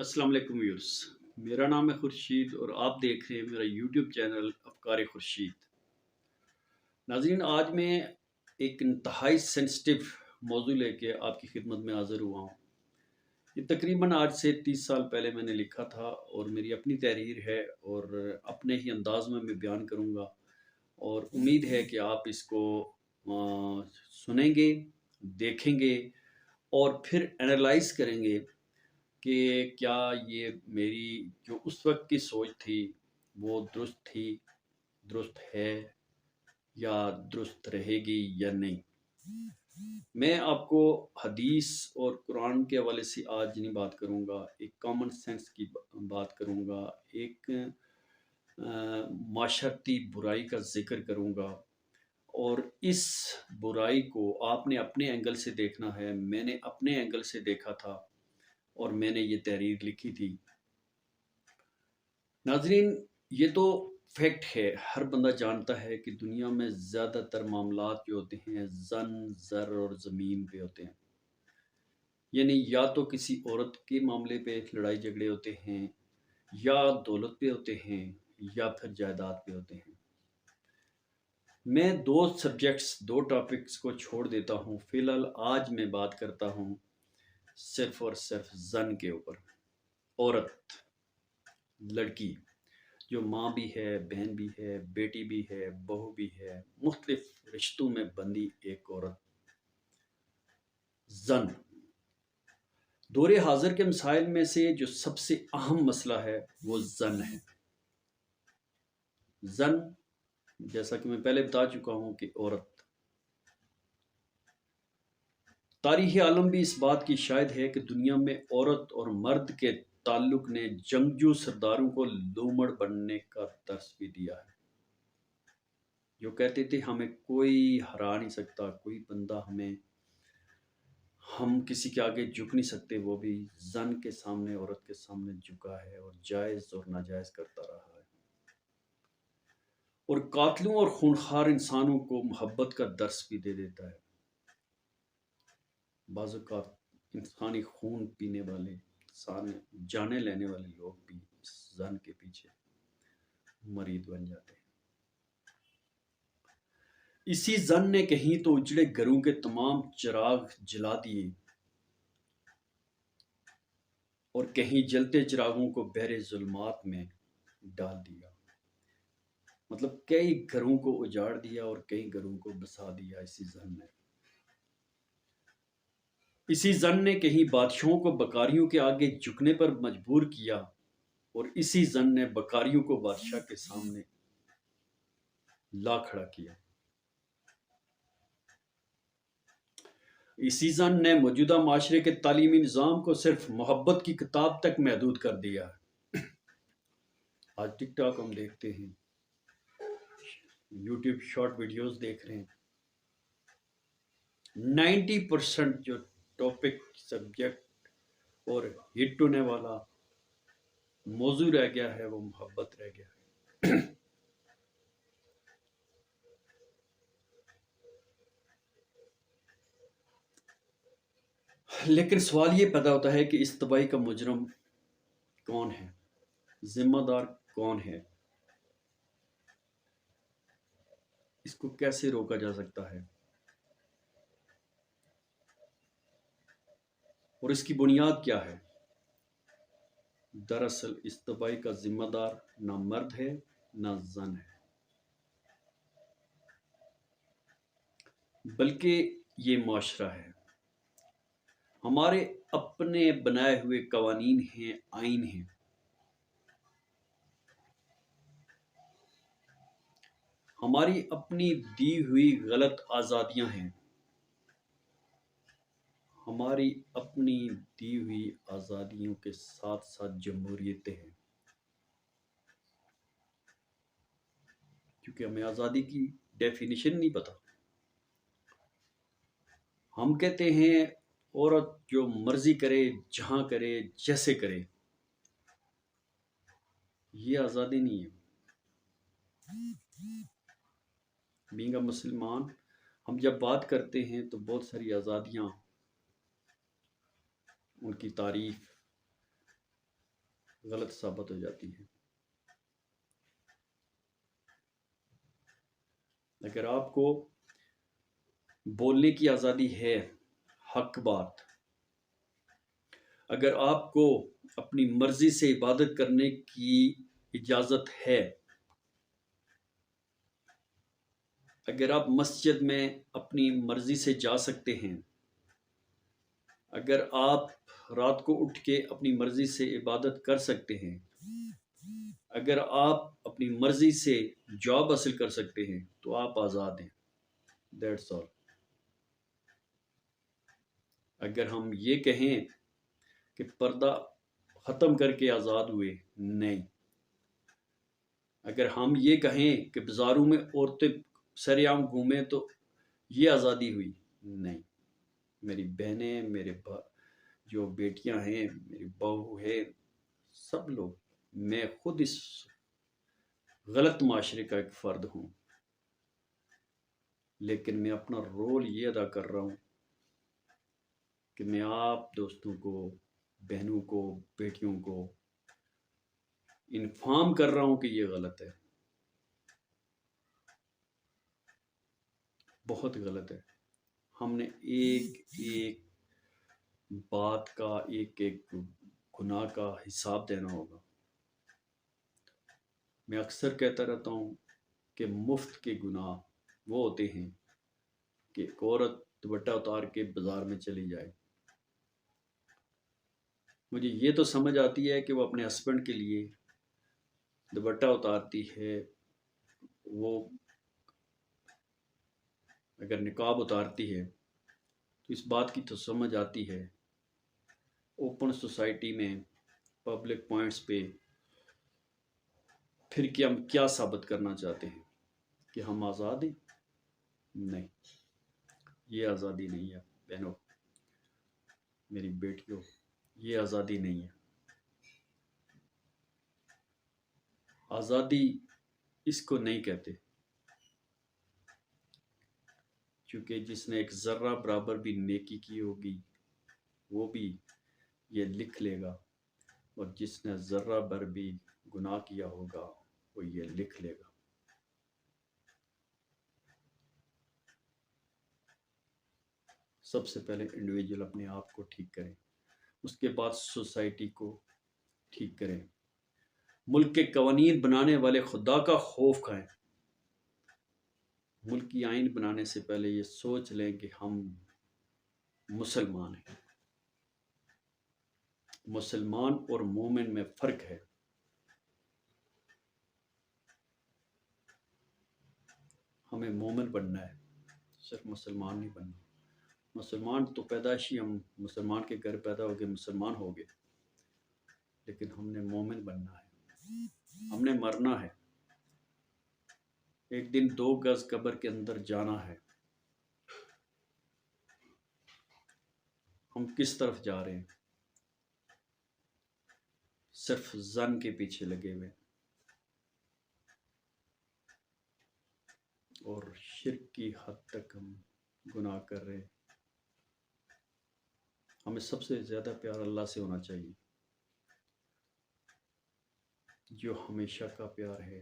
अस्सलाम वालेकुम व्यूअर्स। मेरा नाम है खुर्शीद और आप देख रहे हैं मेरा यूट्यूब चैनल अफकार खुर्शीद। नाज़रीन, आज मैं एक इंतहाई सेंसिटिव मौजू लेके आपकी खिदमत में हाज़िर हुआ हूँ। ये तकरीबन आज से 30 साल पहले मैंने लिखा था और मेरी अपनी तहरीर है और अपने ही अंदाज में मैं बयान करूँगा और उम्मीद है कि आप इसको सुनेंगे, देखेंगे और फिर एनालाइज़ करेंगे कि क्या ये मेरी जो उस वक़्त की सोच थी, वो दुरुस्त है या दुरुस्त रहेगी या नहीं। मैं आपको हदीस और कुरान के हवाले से आज नहीं बात करूँगा, एक कॉमन सेंस की बात करूँगा, एक माशरती बुराई का ज़िक्र करूँगा और इस बुराई को आपने अपने एंगल से देखना है, मैंने अपने एंगल से देखा था और मैंने ये तहरीर लिखी थी। नाज़रीन, ये तो फैक्ट है, हर बंदा जानता है कि दुनिया में ज़्यादातर मामलात जो होते हैं ज़न, ज़र और ज़मीन पे होते हैं। यानी या तो किसी औरत के मामले पे लड़ाई झगड़े होते हैं, या दौलत पे होते हैं, या फिर जायदाद पे होते हैं। मैं दो टॉपिक्स को छोड़ देता हूँ। फ़िलहाल आज मैं बात करता हूँ सिर्फ़ और सिर्फ़ ज़न के ऊपर। औरत, लड़की, जो माँ भी है, बहन भी है, बेटी भी है, बहू भी है, मुख्तलिफ रिश्तों में बंधी एक औरत, ज़न। दौरे हाजिर के मसाइल में से जो सबसे अहम मसला है वो ज़न है। ज़न, जैसा कि मैं पहले बता चुका हूँ कि औरत। तारीख़ आलम भी इस बात की शाहिद है कि दुनिया में औरत और मर्द के ताल्लुक ने जंगजू सरदारों को लोमड़ बनने का दर्स भी दिया है। जो कहते थे हमें कोई हरा नहीं सकता, कोई बंदा हम किसी के आगे झुक नहीं सकते, वो भी ज़न के सामने, औरत के सामने झुका है और जायज़ और नाजायज़ करता रहा है। और कातलों और खूनखार इंसानों को मोहब्बत का दर्स भी दे देता है। बाज़ औक़ात इंसानी खून पीने वाले, इंसान जाने लेने वाले लोग भी इस ज़न के पीछे मरीद बन जाते हैं। इसी ज़न ने कहीं तो उजड़े घरों के तमाम चिराग जला दिए और कहीं जलते चिरागों को बहरे ज़ुल्मात में डाल दिया। मतलब कई घरों को उजाड़ दिया और कई घरों को बसा दिया इसी ज़न ने। इसी ज़न ने कहीं बादशाहों को बकारियों के आगे झुकने पर मजबूर किया और इसी ज़न ने बकारियों को बादशाह के सामने ला खड़ा किया। इसी ज़न ने मौजूदा माशरे के तालीमी निज़ाम को सिर्फ मोहब्बत की किताब तक महदूद कर दिया है। आज टिकटॉक हम देखते हैं, यूट्यूब शॉर्ट वीडियोस देख रहे हैं, 90% जो टॉपिक, सब्जेक्ट और हिट होने वाला मौजू रह गया है वो मोहब्बत रह गया है। लेकिन सवाल ये पैदा होता है कि इस तबाही का मुजरम कौन है, जिम्मेदार कौन है, इसको कैसे रोका जा सकता है और इसकी बुनियाद क्या है। दरअसल इस तबाही का जिम्मेदार ना मर्द है ना ज़न है, बल्कि ये माशरा है। हमारे अपने बनाए हुए कवानीन हैं, आइन हैं। हमारी अपनी दी हुई गलत आज़ादियां हैं। हमारी अपनी दी हुई आज़ादियों के साथ साथ जमहूरियतें हैं, क्योंकि हमें आज़ादी की डेफिनेशन नहीं पता। हम कहते हैं औरत जो मर्जी करे, जहां करे, जैसे करे, ये आज़ादी नहीं है। बीइंग अ मुसलमान, हम जब बात करते हैं तो बहुत सारी आज़ादियाँ, उनकी तारीफ غلط ثابت ہو جاتی ہے۔ اگر آپ کو بولنے کی آزادی ہے، حق بات، اگر آپ کو اپنی مرضی سے عبادت کرنے کی اجازت ہے، اگر آپ مسجد میں اپنی مرضی سے جا سکتے ہیں، اگر آپ رات کو اٹھ کے اپنی مرضی سے عبادت کر سکتے ہیں، اگر آپ اپنی مرضی سے جاب حاصل کر سکتے ہیں، تو آپ آزاد ہیں۔ That's all. اگر ہم یہ کہیں کہ پردہ ختم کر کے آزاد ہوئے، نہیں۔ اگر ہم یہ کہیں کہ بازاروں میں عورتیں سر عام گھومیں تو یہ آزادی ہوئی، نہیں۔ میری بہنیں، میرے جو بیٹیاں ہیں، میری بہو ہے، سب لوگ، میں خود اس غلط معاشرے کا ایک فرد ہوں، لیکن میں اپنا رول یہ ادا کر رہا ہوں کہ میں آپ دوستوں کو، بہنوں کو، بیٹیوں کو انفارم کر رہا ہوں کہ یہ غلط ہے، بہت غلط ہے۔ ہم نے ایک ایک بات کا، ایک ایک گناہ کا حساب دینا ہوگا۔ میں اکثر کہتا رہتا ہوں کہ مفت کے گناہ وہ ہوتے ہیں کہ ایک عورت دوپٹہ اتار کے بازار میں چلی جائے۔ مجھے یہ تو سمجھ آتی ہے کہ وہ اپنے ہسبینڈ کے لیے دوپٹہ اتارتی ہے، وہ اگر نقاب اتارتی ہے تو اس بات کی تو سمجھ آتی ہے اوپن سوسائٹی میں، پبلک پوائنٹس پہ، پھر کہ ہم کیا ثابت کرنا چاہتے ہیں کہ ہم آزاد ہیں؟ نہیں، یہ آزادی نہیں ہے بہنوں، میری بیٹیوں، یہ آزادی نہیں ہے۔ آزادی اس کو نہیں کہتے، کیونکہ جس نے ایک ذرہ برابر بھی نیکی کی ہوگی وہ بھی یہ لکھ لے گا، اور جس نے ذرہ بھر بھی گناہ کیا ہوگا وہ یہ لکھ لے گا۔ سب سے پہلے انڈیویجول اپنے آپ کو ٹھیک کریں، اس کے بعد سوسائٹی کو ٹھیک کریں۔ ملک کے قوانین بنانے والے خدا کا خوف کھائیں۔ ملک کی آئین بنانے سے پہلے یہ سوچ لیں کہ ہم مسلمان ہیں۔ مسلمان اور مومن میں فرق ہے۔ ہمیں مومن بننا ہے، صرف مسلمان نہیں بننا۔ مسلمان تو پیدائشی ہم مسلمان کے گھر پیدا ہو گئے، مسلمان ہو گئے، لیکن ہم نے مومن بننا ہے، ہم نے مرنا ہے۔ ایک دن 2 گز قبر کے اندر جانا ہے۔ ہم کس طرف جا رہے ہیں؟ صرف ظن کے پیچھے لگے ہوئے اور شرک کی حد تک ہم گناہ کر رہے ہیں۔ ہمیں سب سے زیادہ پیار اللہ سے ہونا چاہیے، جو ہمیشہ کا پیار ہے،